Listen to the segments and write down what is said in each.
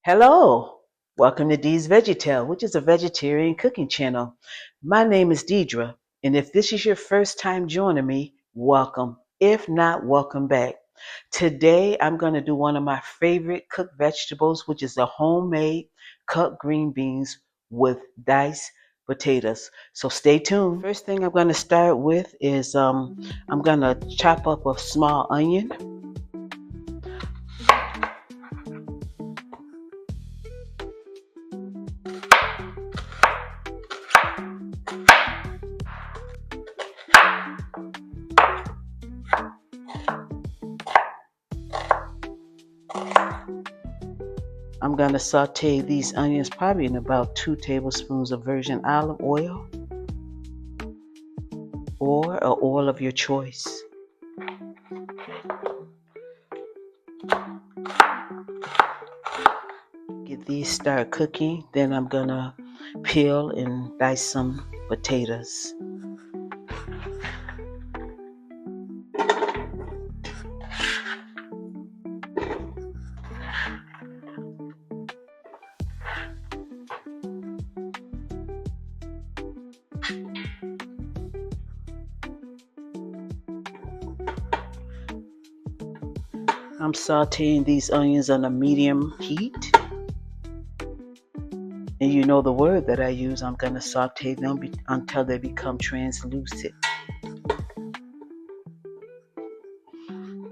Hello, welcome to Dee's Veggie-tales, which is a vegetarian cooking channel. My name is Deidre, and if this is your first time joining me, welcome. If not, welcome back. Today, I'm going to do one of my favorite cooked vegetables, which is a homemade cut green beans with diced potatoes. So stay tuned. First thing I'm going to start with is I'm going to chop up a small onion. I'm going to saute these onions probably in about 2 tablespoons of virgin olive oil or oil of your choice. Get these start cooking, then I'm going to peel and dice some potatoes. I'm sauteing these onions on a medium heat. And you know the word that I use, I'm going to saute them until they become translucent.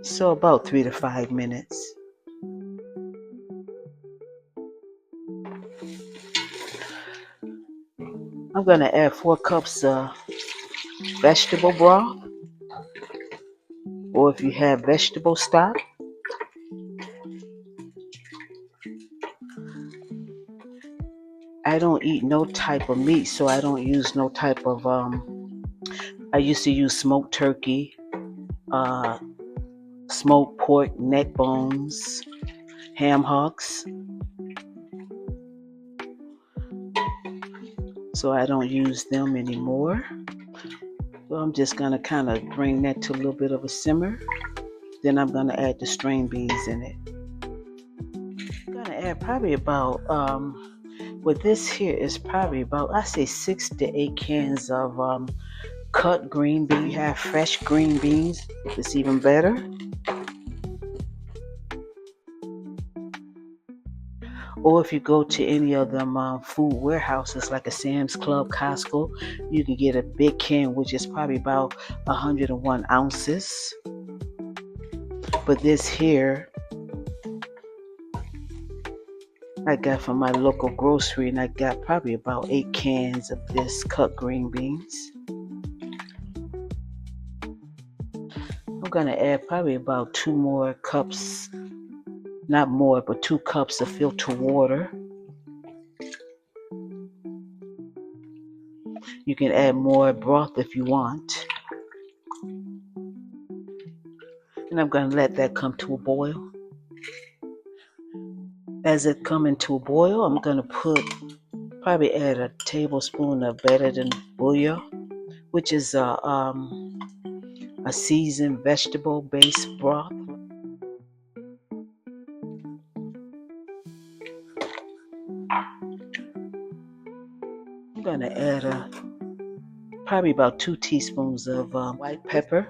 So about 3 to 5 minutes. I'm going to add 4 cups of vegetable broth, or if you have vegetable stock. I don't eat no type of meat, so I don't use no type of I used to use smoked turkey, smoked pork neck bones, ham hocks. So I don't use them anymore. So I'm just gonna kind of bring that to a little bit of a simmer. Then I'm gonna add the string beans in it. I'm gonna add probably about with this here is probably about, I say 6 to 8 cans of cut green beans. You have fresh green beans, it's even better. Or if you go to any of them food warehouses like a Sam's Club, Costco, you can get a big can, which is probably about 101 ounces. But this here I got from my local grocery, and I got probably about 8 cans of this cut green beans. I'm going to add probably about 2 more cups, not more, but 2 cups of filtered water. You can add more broth if you want. And I'm going to let that come to a boil. As it comes into a boil, I'm going to probably add a tablespoon of Better Than Bullion, which is a seasoned vegetable-based broth. I'm going to add probably about 2 teaspoons of white pepper.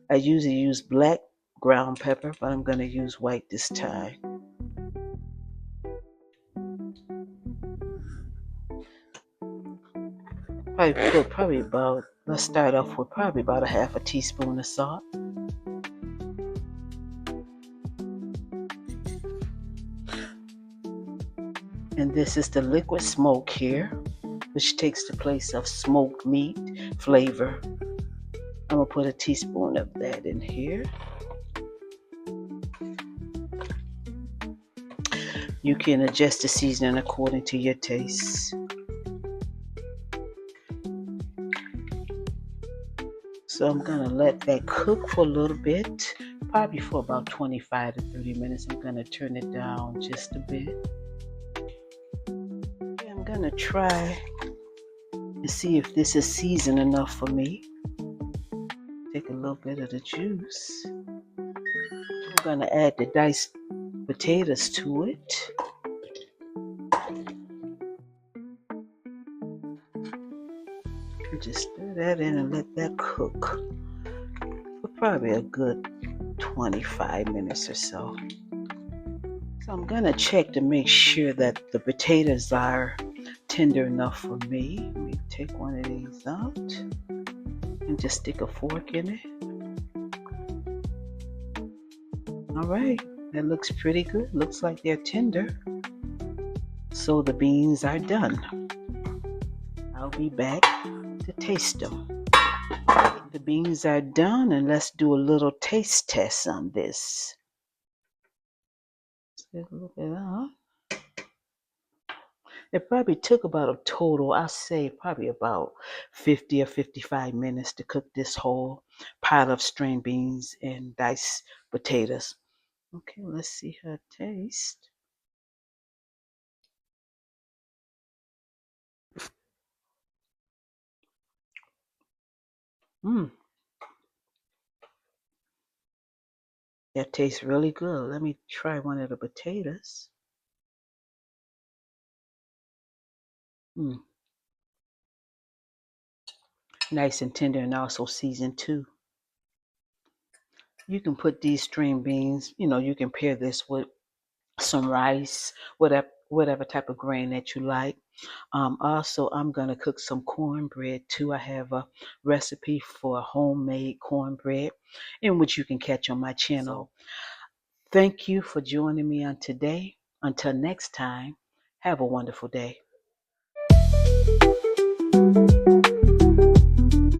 I usually use black ground pepper, but I'm going to use white this time. Probably about, let's start off with probably about a half a teaspoon of salt. And this is the liquid smoke here, which takes the place of smoked meat flavor. I'm going to put a teaspoon of that in here. You can adjust the seasoning according to your taste. So I'm going to let that cook for a little bit, probably for about 25 to 30 minutes. I'm going to turn it down just a bit. Okay, I'm going to try and see if this is seasoned enough for me. Take a little bit of the juice. I'm going to add the diced potatoes to it. just stir that in and let that cook for probably a good 25 minutes or so. So I'm going to check to make sure that the potatoes are tender enough for me. Let me take one of these out and just stick a fork in it. All right, that looks pretty good. Looks like they're tender. So the beans are done. I'll be back to taste them. The beans are done, and let's do a little taste test on this. Let's get a little bit out. It probably took about a total, I'll say probably about 50 or 55 minutes to cook this whole pile of string beans and diced potatoes. Okay, let's see how it tastes. Mmm, that tastes really good. Let me try one of the potatoes. Mmm, nice and tender and also seasoned too. You can put these string beans, you can pair this with some rice, whatever type of grain that you like. Also, I'm going to cook some cornbread too. I have a recipe for homemade cornbread, in which you can catch on my channel. Thank you for joining me on today. Until next time, have a wonderful day.